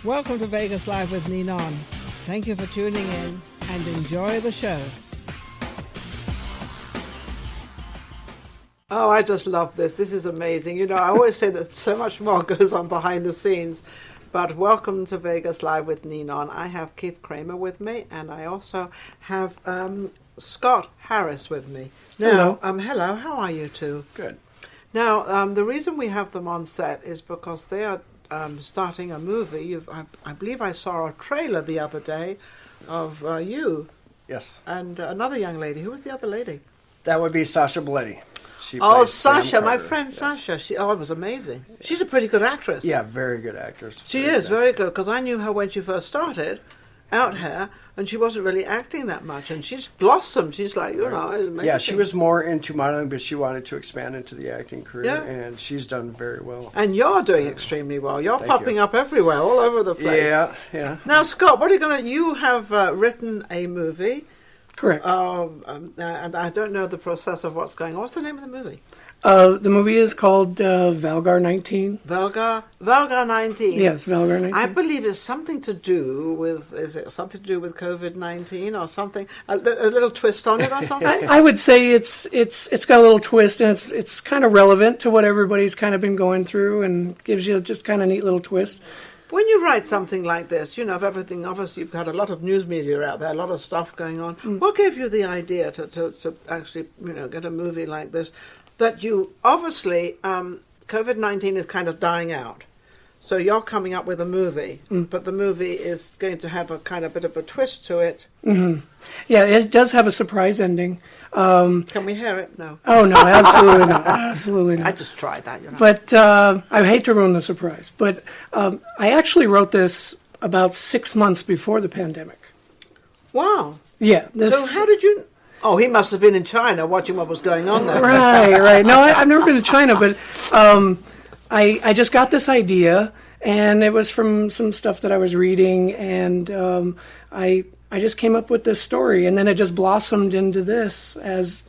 Welcome to Vegas Live with Ninon. Thank you for tuning in and enjoy the show. Oh, I just love this. This is amazing. You know, I always say that so much more goes on behind the scenes. But welcome to Vegas Live with Ninon. I have Keith Kramer with me, and I also have Scott Harris with me. Now, hello. How are you two? Good. Now, the reason we have them on set is because they are starting a movie. I believe I saw a trailer the other day of you. Yes. And another young lady. Who was the other lady? That would be Sasha Belletti. Oh, Sasha, my friend Sasha. It was amazing. She's a pretty good actress. Yeah, very good actress. She is very good, because I knew her when she first started out here, and she wasn't really acting that much, and she's blossomed. She's like, you know, amazing. Yeah, she was more into modeling, but she wanted to expand into the acting career, and she's done very well. And you're doing extremely well. You're popping up everywhere, all over the place. Yeah. Now, Scott, what are you going to... You have written a movie. Correct. And I don't know the process of what's going on. What's the name of the movie? The movie is called Valgar 19. Valgar 19. Yes, Valgar 19. I believe it's something to do with... Is it something to do with COVID-19 or something? A little twist on it or something? I would say it's got a little twist, and it's kind of relevant to what everybody's kind of been going through, and gives you just kind of neat little twist. When you write something like this, you know, of everything, obviously you've got a lot of news media out there, a lot of stuff going on. What gave you the idea to actually, you know, get a movie like this? That you, obviously, COVID-19 is kind of dying out. So you're coming up with a movie, but the movie is going to have a kind of bit of a twist to it. Mm-hmm. Yeah, it does have a surprise ending. Can we hear it? No. Oh, no, absolutely not. Absolutely not. I just tried that, you know. But I hate to ruin the surprise. But I actually wrote this about 6 months before the pandemic. Wow. Yeah. So how did you... Oh, he must have been in China watching what was going on there. Right. No, I've never been to China, but I just got this idea, and it was from some stuff that I was reading, and I just came up with this story, and then it just blossomed into this as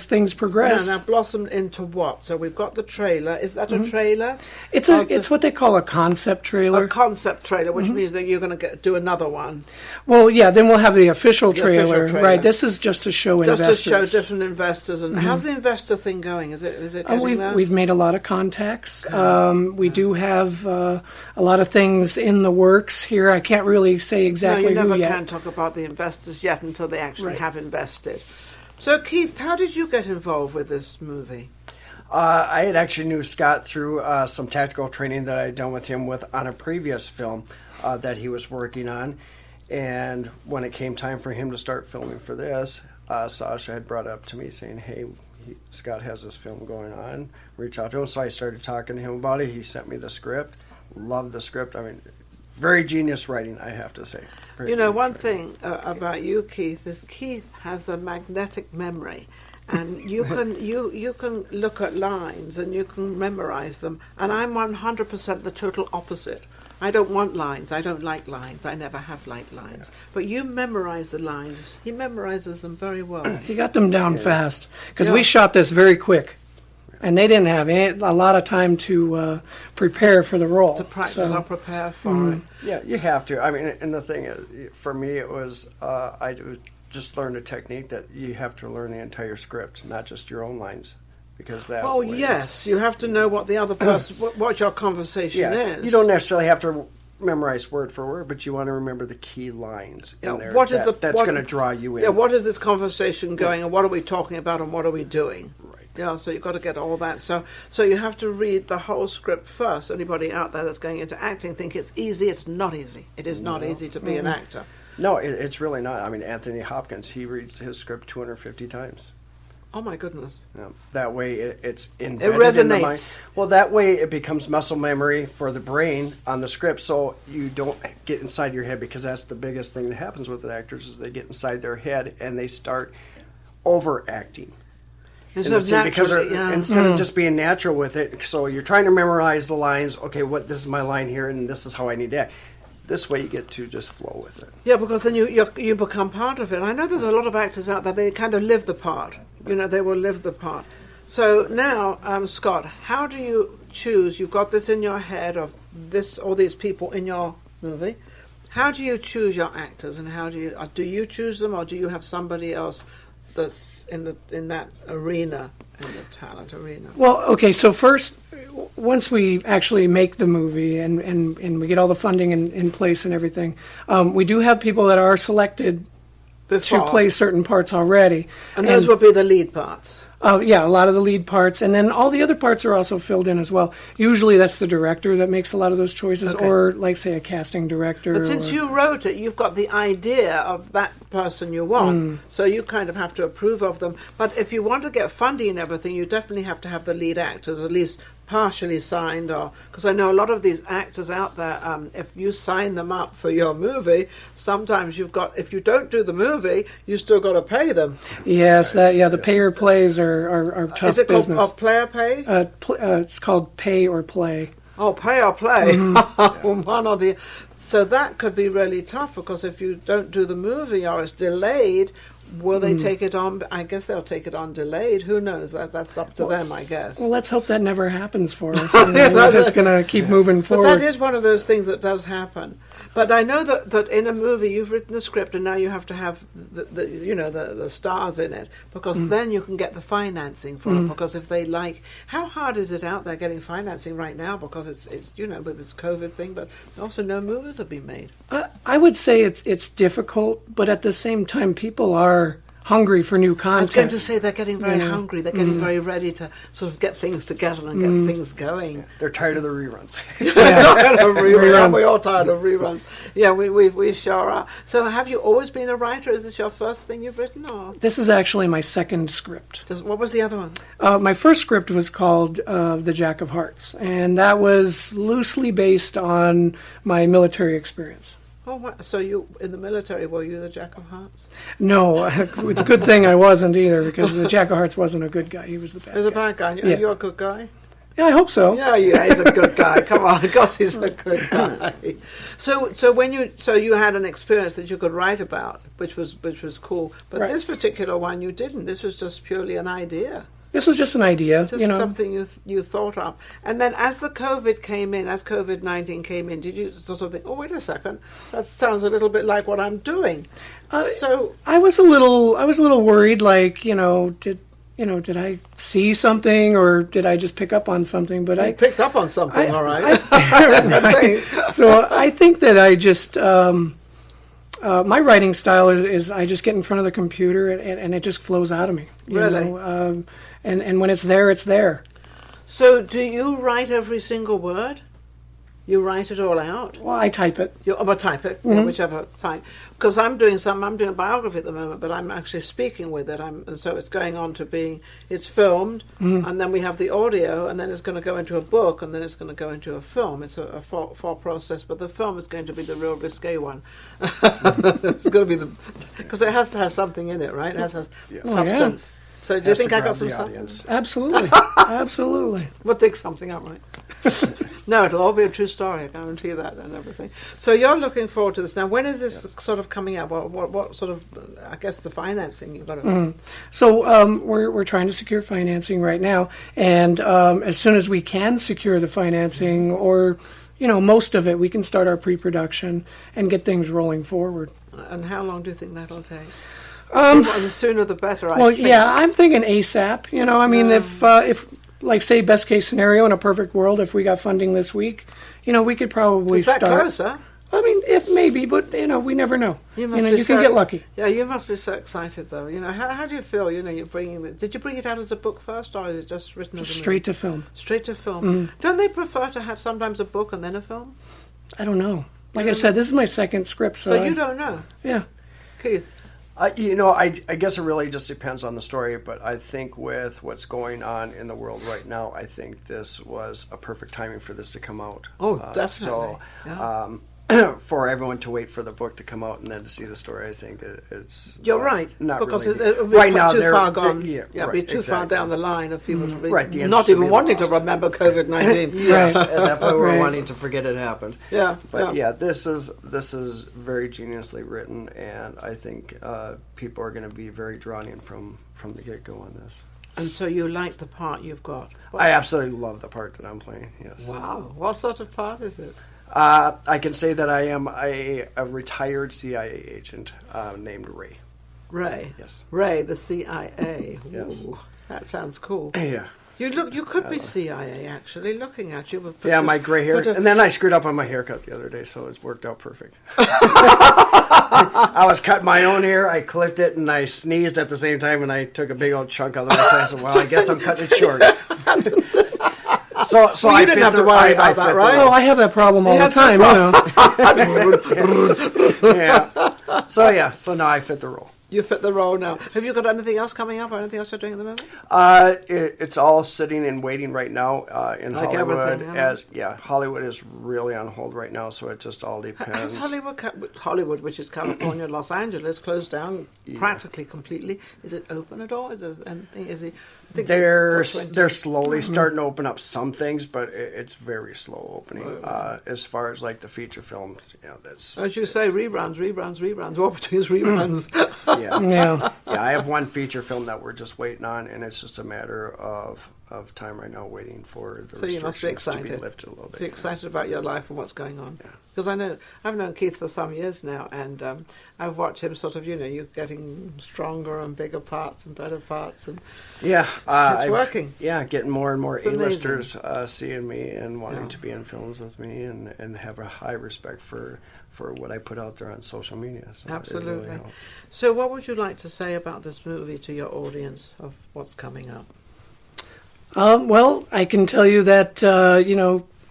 things progressed. Now blossomed into what? So we've got the trailer. Is that a trailer? It's what they call a concept trailer. A concept trailer, which means that you're going to do another one. Well, yeah, then we'll have the official trailer. Right, this is just to show investors. Just to show different investors. And how's the investor thing going? Is it getting there? We've made a lot of contacts. We do have a lot of things in the works here. I can't really say exactly who yet. No, you never can talk about the investors yet until they actually have invested. So, Keith, how did you get involved with this movie? I had actually knew Scott through some tactical training that I had done with him on a previous film that he was working on. And when it came time for him to start filming for this, Sasha had brought up to me saying, hey, Scott has this film going on. Reach out to him. So I started talking to him about it. He sent me the script. Loved the script. I mean, very genius writing, I have to say. You know, one thing about you, Keith, is Keith has a magnetic memory, and you can you can look at lines and you can memorize them. And I'm 100% the total opposite. I don't want lines. I don't like lines. I never have liked lines. But you memorize the lines. He memorizes them very well. He got them down fast because we shot this very quick. And they didn't have a lot of time to prepare for the role. To practice or prepare for it. Yeah, you have to. I mean, and the thing is, for me, it was, I just learned a technique that you have to learn the entire script, not just your own lines. Because that way, yes, you have to know what the other person, what your conversation is. You don't necessarily have to memorize word for word, but you want to remember the key lines in there. That's going to draw you in. Yeah, what is this conversation going, and what are we talking about, and what are we doing? Right. Yeah, so you've got to get all that. So you have to read the whole script first. Anybody out there that's going into acting think it's easy. It's not easy. It is not easy to be an actor. No, it's really not. I mean, Anthony Hopkins, he reads his script 250 times. Oh, my goodness. Yeah, that way it's embedded it resonates. in the mind. Well, that way it becomes muscle memory for the brain on the script, so you don't get inside your head, because that's the biggest thing that happens with the actors is they get inside their head and they start overacting. Instead of just being natural with it, so you're trying to memorize the lines. Okay, this is my line here, and this is how I need to act. This way, you get to just flow with it. Yeah, because then you become part of it. I know there's a lot of actors out there, they kind of live the part. You know, they will live the part. So now, Scott, how do you choose? You've got this in your head of this, all these people in your movie. How do you choose your actors, and how do you choose them, or do you have somebody else that's in that arena, in the talent arena? Well, okay, so first, once we actually make the movie and we get all the funding in place and everything, we do have people that are selected Before. to play certain parts already. And those will be the lead parts. Yeah, a lot of the lead parts, and then all the other parts are also filled in as well. Usually that's the director that makes a lot of those choices, Okay. or like, say, a casting director. But since you wrote it, you've got the idea of that person you want, so you kind of have to approve of them. But if you want to get funding and everything, you definitely have to have the lead actors at least partially signed, or because I know a lot of these actors out there, if you sign them up for your movie, sometimes if you don't do the movie, you still got to pay them. Yes, the pay or plays are tough Is it business. called player pay? It's called pay or play. Oh, pay or play. One or the. So that could be really tough, because if you don't do the movie or it's delayed, will they take it on? I guess they'll take it on delayed. Who knows? That's up to them, I guess. Well, let's hope that never happens for us. We're just going to keep moving But forward. that is one of those things that does happen. But I know that in a movie you've written the script, and now you have to have the stars in it, because then you can get the financing for it. Because if they how hard is it out there getting financing right now? Because it's with this COVID thing, but also no movies have been made. I would say it's difficult, but at the same time, people are hungry for new content. I was going to say they're getting very hungry. They're getting very ready to sort of get things together and get things going. They're tired of the reruns. Tired of reruns. Aren't we all tired of reruns? Yeah, we sure are. So have you always been a writer? Is this your first thing you've written? Or This is actually my second script. what was the other one? My first script was called The Jack of Hearts, and that was loosely based on my military experience. Oh, what? So you in the military, were you the Jack of Hearts? No, it's a good thing I wasn't either, because the Jack of Hearts wasn't a good guy. He was the bad He was a guy. bad guy. Yeah. You're a good guy? Yeah, I hope so. Yeah, he's a good guy. Come on, Goss, he's a good guy. So when you had an experience that you could write about, which was cool. But Right. this particular one you didn't. This was just purely an idea. This was just an idea, Just something you thought of. And then as COVID-19 came in, did you sort of think, oh, wait a second, that sounds a little bit like what I'm doing? So I was a little worried, like, did I see something, or did I just pick up on something? But I picked up on something, all right. So I think that I just my writing style is I just get in front of the computer and it just flows out of me. You Really? know? And when it's there, it's there. So do you write every single word? You write it all out? Well, I type it. Type it, whichever type. Because I'm doing a biography at the moment, but I'm actually speaking with it. And so it's going on to being, it's filmed, and then we have the audio, and then it's going to go into a book, and then it's going to go into a film. It's a four process, but the film is going to be the real risque one. It's going to be because it has to have something in it, right? It has to have substance. So do you think I got some substance? Absolutely. Absolutely. We'll dig something up, right? No, it'll all be a true story, I guarantee that, and everything. So you're looking forward to this. Now, when is this sort of coming out? What sort of, I guess, the financing you've got to... So we're trying to secure financing right now, and as soon as we can secure the financing, or most of it, we can start our pre-production and get things rolling forward. And how long do you think that'll take? The sooner the better, I think. Yeah, I'm thinking ASAP. If like, say, best case scenario in a perfect world, if we got funding this week, we could probably Is that start. closer? I mean, if maybe, but we never know. You be can get lucky. Yeah, you must be so excited, though. How do you feel? You're bringing it. Did you bring it out as a book first, or is it just written as a Straight to film. Straight to film. Don't they prefer to have sometimes a book and then a film? I don't know. Like I said, this is my second script, So you don't know, Yeah. Keith. I guess it really just depends on the story, but I think with what's going on in the world right now, I think this was a perfect timing for this to come out. Oh, definitely. So, Yeah. for everyone to wait for the book to come out and then to see the story, I think it's... You're right, not because really it would be right now, too far they're- gone. yeah, It'd right, be too far exactly. down the line of people to be Right, the not interest even would be wanting to lost. remember COVID-19. Yes, at that point we're Right. wanting to forget it happened. Yeah, But yeah, this is very geniusly written, and I think people are going to be very drawn in from the get-go on this. And so you like the part you've got. I absolutely love the part that I'm playing, yes. Wow. What sort of part is it? I can say that I am a retired CIA agent named Ray. Ray. Yes. Ray, the CIA. Yes. Ooh, that sounds cool. Yeah. You could be CIA actually. Looking at you, with Yeah, my gray hair, and then I screwed up on my haircut the other day, so it's worked out perfect. I was cutting my own hair, I clipped it, and I sneezed at the same time, and I took a big old chunk of it. I said, "Well, I guess I'm cutting it short." So Well, I you didn't have to worry about that, right? Oh, I have that problem all the time, Yeah. So now I fit the role. You fit the role now. Have you got anything else coming up or anything else you're doing at the moment? It's all sitting and waiting right now in Like Hollywood. everything, Hollywood is really on hold right now, so it just all depends. Has Hollywood, which is California, Los Angeles, closed down practically completely? Is it open at all? Is there anything? Is it? I think They're slowly starting to open up some things, but it's very slow opening. As far as like the feature films, that's as you say, reruns. What we're doing is reruns. Yeah. I have one feature film that we're just waiting on, and it's just a matter of time right now, waiting for the So you must be restrictions to excited. be lifted a little bit. Be excited about your life and what's going on. Because I've known Keith for some years now, and I've watched him sort of, you getting stronger and bigger parts and better parts, and it's working. Yeah, getting more and more It's A-listers seeing me and wanting to be in films with me, and have a high respect for what I put out there on social media. So Absolutely. It really helps. So what would you like to say about this movie to your audience of what's coming up? Well, I can tell you that,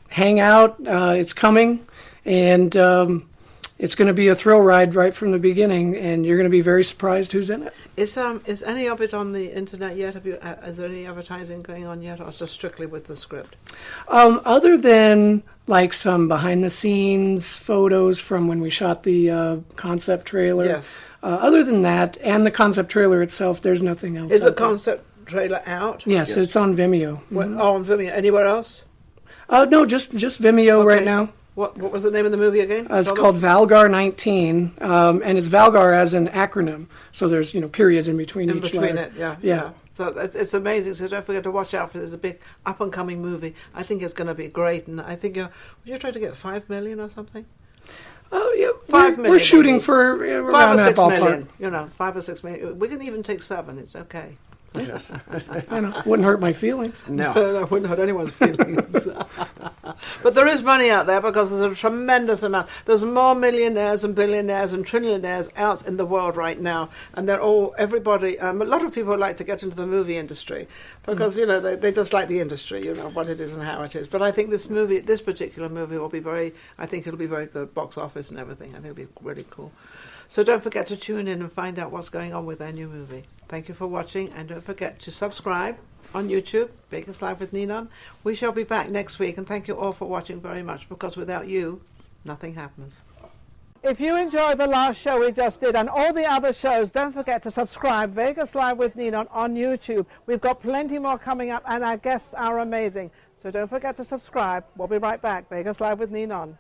hang out, it's coming, and it's going to be a thrill ride right from the beginning, and you're going to be very surprised who's in it. Is any of it on the internet yet? Is there any advertising going on yet, or it's just strictly with the script? Other than like some behind-the-scenes photos from when we shot the concept trailer. Yes. Other than that, and the concept trailer itself, there's nothing else. Is the out there. concept trailer out? Yes, it's on Vimeo. On Vimeo. Anywhere else? No, just Vimeo right now. What was the name of the movie again? It's called Valgar 19, and it's Valgar as an acronym. So there's periods in between each letter. Yeah. So it's amazing. So don't forget to watch out for. There's a big up and coming movie. I think it's going to be great, and I think you're trying to get 5 million or something. Oh yeah, 5 million. We're shooting for around 5 or 6 that million. ballpark. 5 or 6 million. We can even take 7. It's okay. Yes. I know, wouldn't hurt my feelings. No. That wouldn't hurt anyone's feelings. But there is money out there because there's a tremendous amount. There's more millionaires and billionaires and trillionaires out in the world right now, and everybody. A lot of people like to get into the movie industry because they just like the industry, what it is and how it is. But I think this particular movie will be I think it'll be very good box office and everything. I think it'll be really cool. So don't forget to tune in and find out what's going on with their new movie. Thank you for watching, and don't forget to subscribe on YouTube, Vegas Live with Ninon. We shall be back next week, and thank you all for watching very much, because without you, nothing happens. If you enjoyed the last show we just did and all the other shows, don't forget to subscribe, Vegas Live with Ninon on YouTube. We've got plenty more coming up, and our guests are amazing. So don't forget to subscribe. We'll be right back, Vegas Live with Ninon.